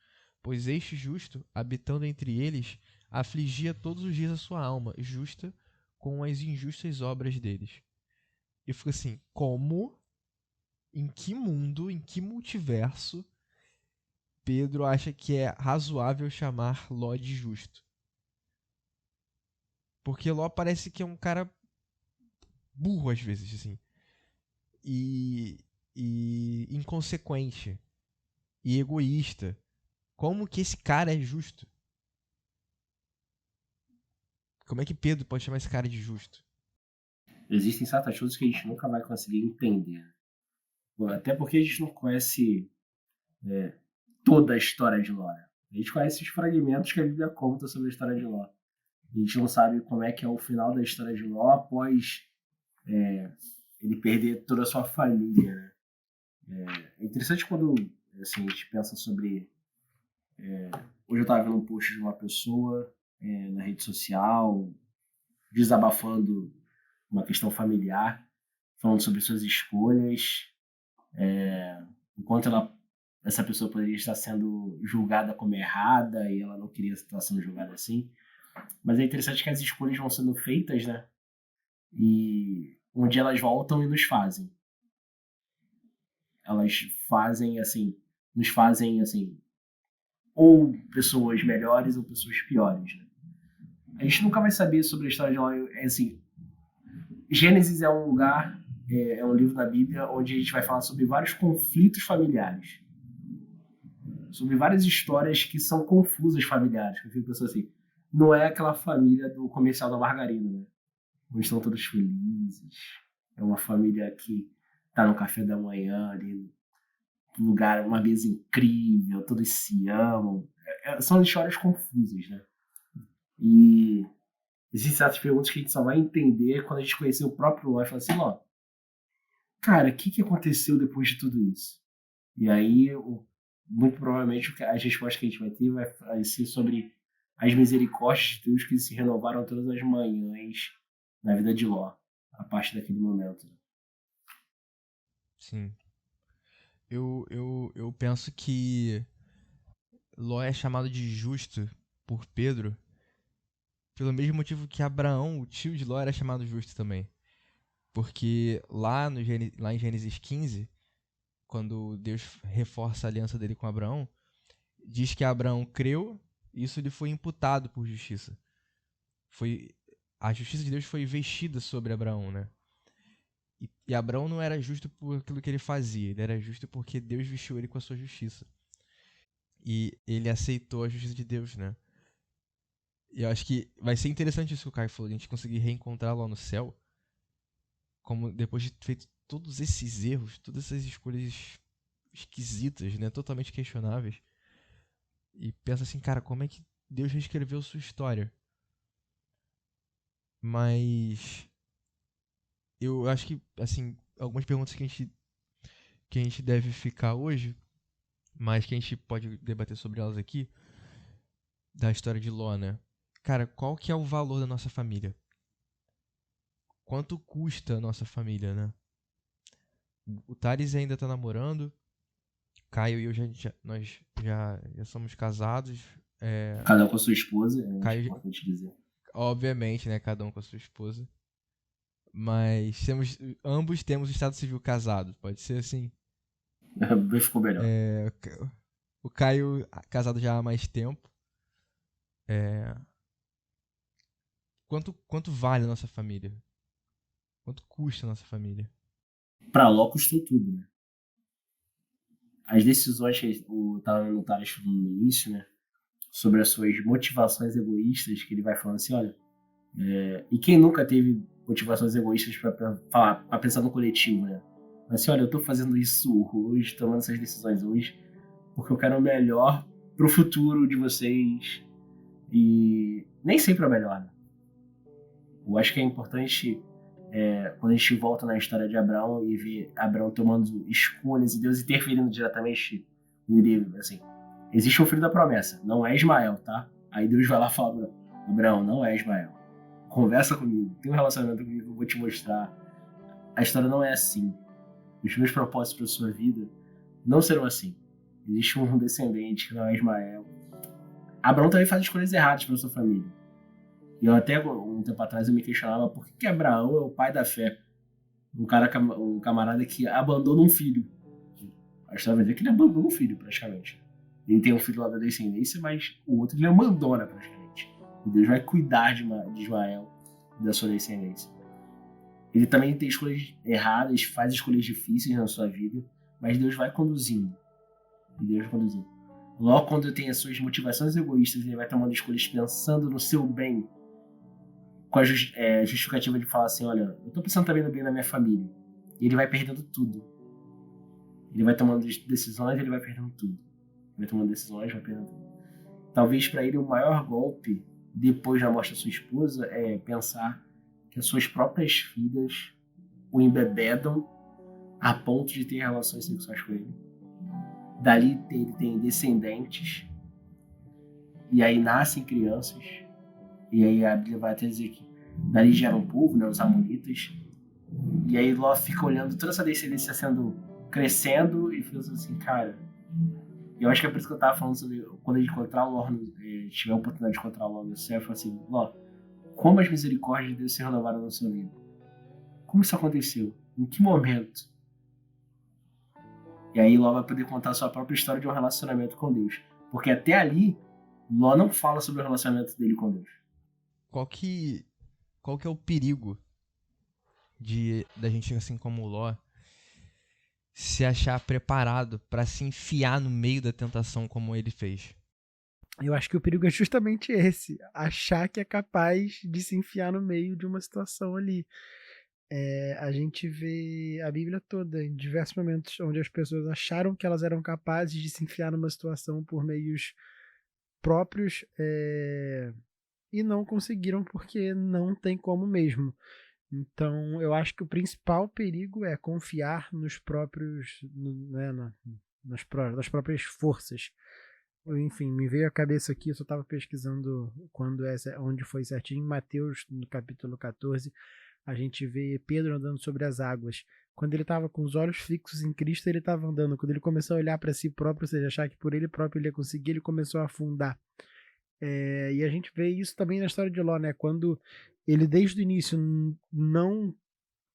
pois este justo, habitando entre eles, afligia todos os dias a sua alma justa com as injustas obras deles. E fica assim, como, em que mundo, em que multiverso Pedro acha que é razoável chamar Ló de justo? Porque Ló parece que é um cara burro às vezes, assim. E inconsequente. E egoísta. Como que esse cara é justo? Como é que Pedro pode chamar esse cara de justo? Existem certas coisas que a gente nunca vai conseguir entender. Até porque a gente não conhece toda a história de Ló. A gente conhece os fragmentos que a Bíblia conta sobre a história de Ló. A gente não sabe como é que é o final da história de Ló após ele perder toda a sua família. Né? É interessante quando assim, a gente pensa sobre... Hoje eu estava vendo um post de uma pessoa na rede social desabafando uma questão familiar, falando sobre suas escolhas, enquanto essa pessoa poderia estar sendo julgada como errada e ela não queria estar sendo julgada assim. Mas é interessante que as escolhas vão sendo feitas, né? E um dia elas voltam e nos fazem. Elas fazem assim, nos fazem assim, ou pessoas melhores ou pessoas piores, né? A gente nunca vai saber sobre a história de Ló. Assim, Gênesis é um lugar, é um livro da Bíblia onde a gente vai falar sobre vários conflitos familiares, sobre várias histórias que são confusas familiares. Que eu fico pensando assim, não é aquela família do comercial da margarina, né? Onde estão todos felizes. É uma família que tá no café da manhã ali, um lugar, uma mesa incrível, todos se amam. São histórias confusas, né? E existem certas perguntas que a gente só vai entender quando a gente conhecer o próprio Ló e falar assim, ó, cara, o que aconteceu depois de tudo isso? E aí, muito provavelmente, as respostas que a gente vai ter vai ser sobre as misericórdias de Deus que se renovaram todas as manhãs na vida de Ló, a partir daquele momento. Sim. Eu penso que Ló é chamado de justo por Pedro pelo mesmo motivo que Abraão, o tio de Ló, era chamado justo também. Porque lá em Gênesis 15, quando Deus reforça a aliança dele com Abraão, diz que Abraão creu e isso lhe foi imputado por justiça. A justiça de Deus foi investida sobre Abraão, né? E Abraão não era justo por aquilo que ele fazia, ele era justo porque Deus vestiu ele com a sua justiça. E ele aceitou a justiça de Deus, né? eu acho que vai ser interessante isso que o Caio falou, a gente conseguir reencontrar lá no céu, como depois de ter feito todos esses erros, todas essas escolhas esquisitas, né, totalmente questionáveis, e pensa assim, cara, como é que Deus reescreveu sua história? Mas eu acho que, assim, algumas perguntas que a gente deve ficar hoje, mas que a gente pode debater sobre elas aqui, da história de Ló, né? Cara, qual que é o valor da nossa família? Quanto custa a nossa família, né? O Thales ainda tá namorando, Caio e eu nós já somos casados. Cada um com a sua esposa, acho Caio, importante dizer. obviamente, né? Cada um com a sua esposa. Mas ambos temos o estado civil casado, pode ser assim. Ficou melhor. O Caio casado já há mais tempo. Quanto vale a nossa família? Quanto custa a nossa família? Pra Ló custou tudo, né? As decisões que o Thales falou no início, né? Sobre as suas motivações egoístas, que ele vai falando assim, olha, e quem nunca teve motivações egoístas para pensar no coletivo, né? Mas assim, olha, eu tô fazendo isso hoje, tomando essas decisões hoje, porque eu quero o melhor pro futuro de vocês. E nem sempre é o melhor, né? Eu acho que é importante, quando a gente volta na história de Abraão e vê Abraão tomando escolhas e Deus interferindo diretamente nele, assim, existe um filho da promessa, não é Ismael, tá? Aí Deus vai lá e fala, Abraão, não é Ismael. Conversa comigo, tem um relacionamento comigo que eu vou te mostrar. A história não é assim. Os meus propósitos para sua vida não serão assim. Existe um descendente que não é Ismael. Abraão também faz escolhas erradas para sua família. E eu até um tempo atrás eu me questionava por que Abraão é o pai da fé. Um camarada que abandona um filho. A história vai dizer que ele abandona um filho praticamente. Ele tem um filho lá da descendência, mas o outro ele abandona praticamente. E Deus vai cuidar de Ismael e da sua descendência. Ele também tem escolhas erradas, faz escolhas difíceis na sua vida, mas Deus vai conduzindo. E Deus vai conduzindo. Logo quando tem as suas motivações egoístas, ele vai tomando escolhas pensando no seu bem, com a justificativa de falar assim, olha, eu tô pensando também no bem da minha família. E ele vai perdendo tudo. Ele vai tomando decisões, ele vai perdendo tudo. Ele vai tomando decisões, vai perdendo tudo. Talvez para ele o maior golpe, depois da morte da sua esposa, é pensar que as suas próprias filhas o embebedam a ponto de ter relações sexuais com ele. Dali ele tem descendentes, e aí nascem crianças, e aí a Bíblia vai até dizer que dali gera um povo, né, os amonitas, e aí Ló fica olhando toda essa descendência crescendo e fica assim, cara, eu acho que é por isso que eu tava falando sobre quando ele encontrar o Ló, tiver a oportunidade de encontrar o Ló no céu, eu falo assim, Ló, como as misericórdias de Deus se renovaram na sua vida? Como isso aconteceu? Em que momento? E aí Ló vai poder contar a sua própria história de um relacionamento com Deus. Porque até ali, Ló não fala sobre o relacionamento dele com Deus. Qual que é o perigo da gente, assim como o Ló, se achar preparado para se enfiar no meio da tentação como ele fez? Eu acho que o perigo é justamente esse, achar que é capaz de se enfiar no meio de uma situação ali. A gente vê a Bíblia toda em diversos momentos onde as pessoas acharam que elas eram capazes de se enfiar numa situação por meios próprios e não conseguiram porque não tem como mesmo. Então eu acho que o principal perigo é confiar nos próprios, né, nas próprias forças. Enfim, me veio à cabeça aqui, eu só estava pesquisando onde foi certinho, em Mateus, no capítulo 14, a gente vê Pedro andando sobre as águas. Quando ele estava com os olhos fixos em Cristo, ele estava andando. Quando ele começou a olhar para si próprio, ou seja, achar que por ele próprio ele ia conseguir, ele começou a afundar. E a gente vê isso também na história de Ló, né? Quando ele desde o início não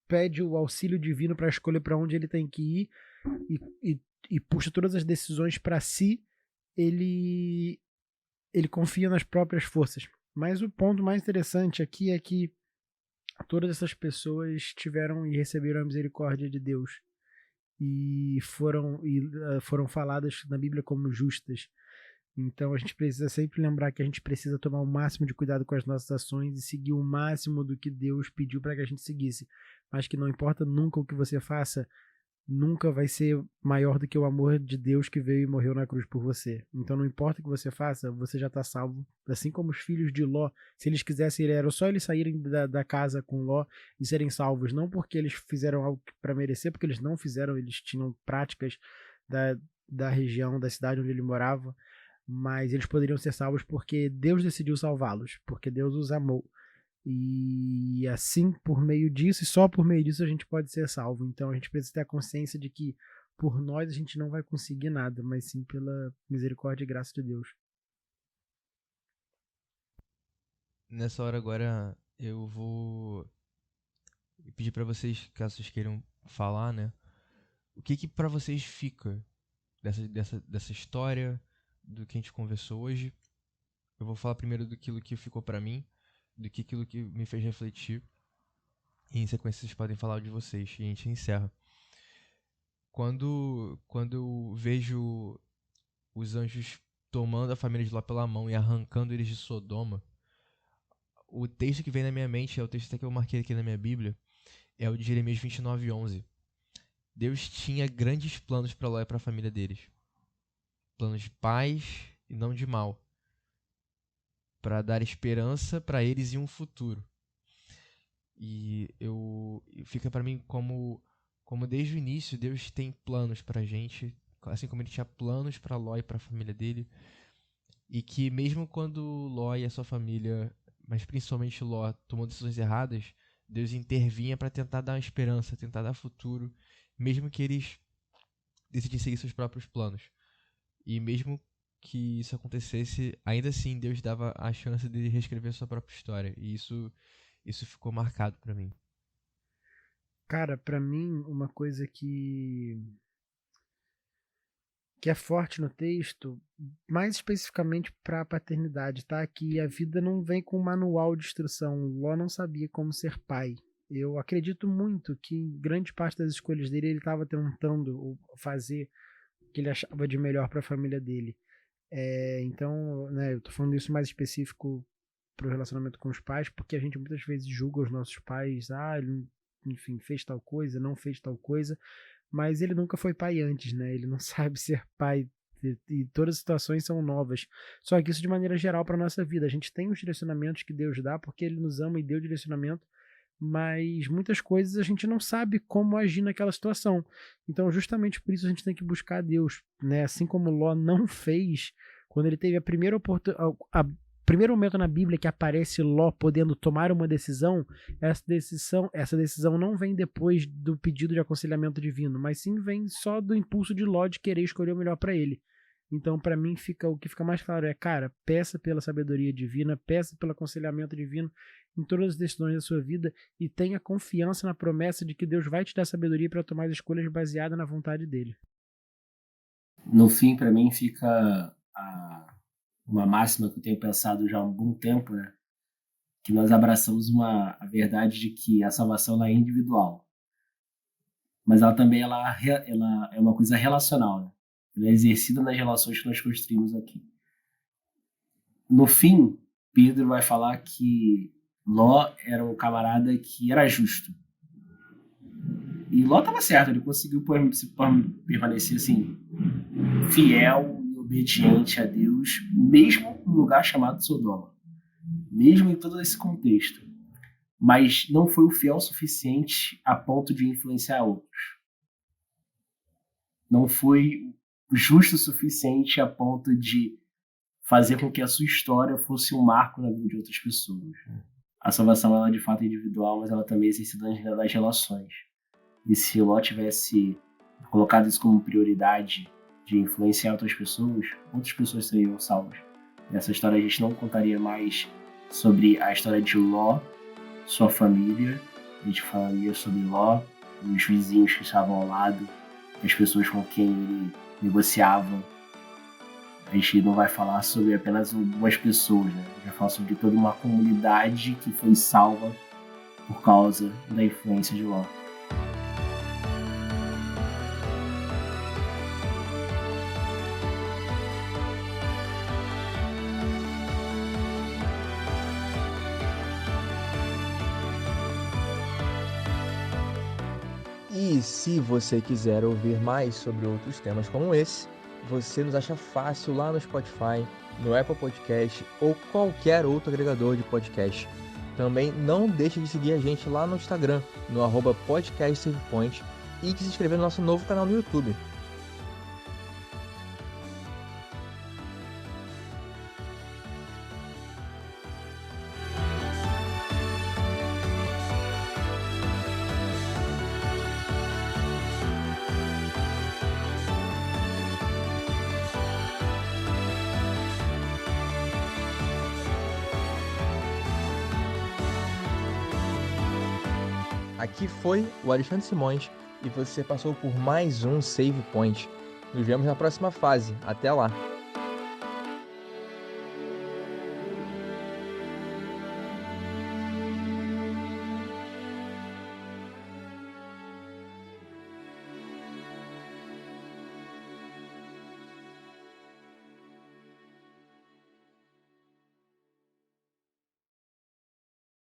pede o auxílio divino para escolher para onde ele tem que ir e puxa todas as decisões para si, ele confia nas próprias forças. Mas o ponto mais interessante aqui é que todas essas pessoas tiveram e receberam a misericórdia de Deus e foram faladas na Bíblia como justas. Então a gente precisa sempre lembrar que a gente precisa tomar o máximo de cuidado com as nossas ações e seguir o máximo do que Deus pediu para que a gente seguisse. Mas que não importa nunca o que você faça, nunca vai ser maior do que o amor de Deus que veio e morreu na cruz por você. Então não importa o que você faça, você já está salvo. Assim como os filhos de Ló, se eles quisessem, era só eles saírem da casa com Ló e serem salvos. Não porque eles fizeram algo para merecer, porque eles não fizeram, eles tinham práticas da região, da cidade onde ele morava, mas eles poderiam ser salvos porque Deus decidiu salvá-los, porque Deus os amou. E assim, por meio disso, e só por meio disso a gente pode ser salvo. Então a gente precisa ter a consciência de que por nós a gente não vai conseguir nada, mas sim pela misericórdia e graça de Deus. Nessa hora agora eu vou pedir pra vocês, caso vocês queiram falar, né? O que pra vocês fica dessa história, do que a gente conversou hoje? Eu vou falar primeiro daquilo que ficou pra mim, do que aquilo que me fez refletir. E em sequência vocês podem falar de vocês e a gente encerra. Quando eu vejo os anjos tomando a família de Ló pela mão e arrancando eles de Sodoma, o texto que vem na minha mente, é o texto até que eu marquei aqui na minha Bíblia, é o de Jeremias 29:11. Deus tinha grandes planos para Ló e para a família deles. Planos de paz e não de mal, para dar esperança para eles e um futuro. E fica para mim como desde o início Deus tem planos pra gente, assim como ele tinha planos para Ló e para a família dele, e que mesmo quando Ló e a sua família, mas principalmente Ló, tomou decisões erradas, Deus intervinha para tentar dar uma esperança, tentar dar futuro, mesmo que eles decidissem seguir seus próprios planos. E mesmo que isso acontecesse, ainda assim Deus dava a chance de reescrever a sua própria história. E isso ficou marcado pra mim. Cara, pra mim, uma coisa que é forte no texto, mais especificamente para a paternidade, tá? Que a vida não vem com um manual de instrução. Ló não sabia como ser pai. Eu acredito muito que em grande parte das escolhas dele ele estava tentando fazer o que ele achava de melhor para a família dele. Então, né, eu tô falando isso mais específico para o relacionamento com os pais, porque a gente muitas vezes julga os nossos pais, ele, enfim, fez tal coisa, não fez tal coisa, mas ele nunca foi pai antes, né? Ele não sabe ser pai e todas as situações são novas. Só que isso de maneira geral para nossa vida. A gente tem os direcionamentos que Deus dá porque ele nos ama e deu direcionamento, mas muitas coisas a gente não sabe como agir naquela situação. Então, justamente por isso a gente tem que buscar Deus, né? Assim como Ló não fez, quando ele teve a primeira oportunidade, primeiro momento na Bíblia que aparece Ló podendo tomar uma decisão, essa decisão não vem depois do pedido de aconselhamento divino, mas sim vem só do impulso de Ló de querer escolher o melhor para ele. Então, para mim, o que fica mais claro é, cara, peça pela sabedoria divina, peça pelo aconselhamento divino em todas as decisões da sua vida e tenha confiança na promessa de que Deus vai te dar sabedoria para tomar as escolhas baseadas na vontade dele. No fim, para mim, fica uma máxima que eu tenho pensado já há um bom tempo, né? Que nós abraçamos a verdade de que a salvação ela é individual, mas ela também ela é uma coisa relacional, né? Ela é exercida nas relações que nós construímos aqui. No fim, Pedro vai falar que Ló era um camarada que era justo. E Ló estava certo, ele conseguiu permanecer assim, fiel e obediente a Deus, mesmo no lugar chamado Sodoma. Mesmo em todo esse contexto. Mas não foi o fiel o suficiente a ponto de influenciar outros. Não foi justo o suficiente a ponto de fazer com que a sua história fosse um marco na vida de outras pessoas. A salvação ela é de fato individual, mas ela também é exercida nas relações. E se Ló tivesse colocado isso como prioridade de influenciar outras pessoas seriam salvas. Nessa história a gente não contaria mais sobre a história de Ló, sua família, a gente falaria sobre Ló, os vizinhos que estavam ao lado, as pessoas com quem ele negociava. A gente não vai falar sobre apenas algumas pessoas, né? A gente vai falar sobre toda uma comunidade que foi salva por causa da influência de Ló. E se você quiser ouvir mais sobre outros temas como esse, você nos acha fácil lá no Spotify, no Apple Podcast ou qualquer outro agregador de podcast. Também não deixe de seguir a gente lá no Instagram, no @podcastsavepoint, e de se inscrever no nosso novo canal no YouTube. Aqui foi o Alexandre Simões e você passou por mais um Save Point. Nos vemos na próxima fase. Até lá!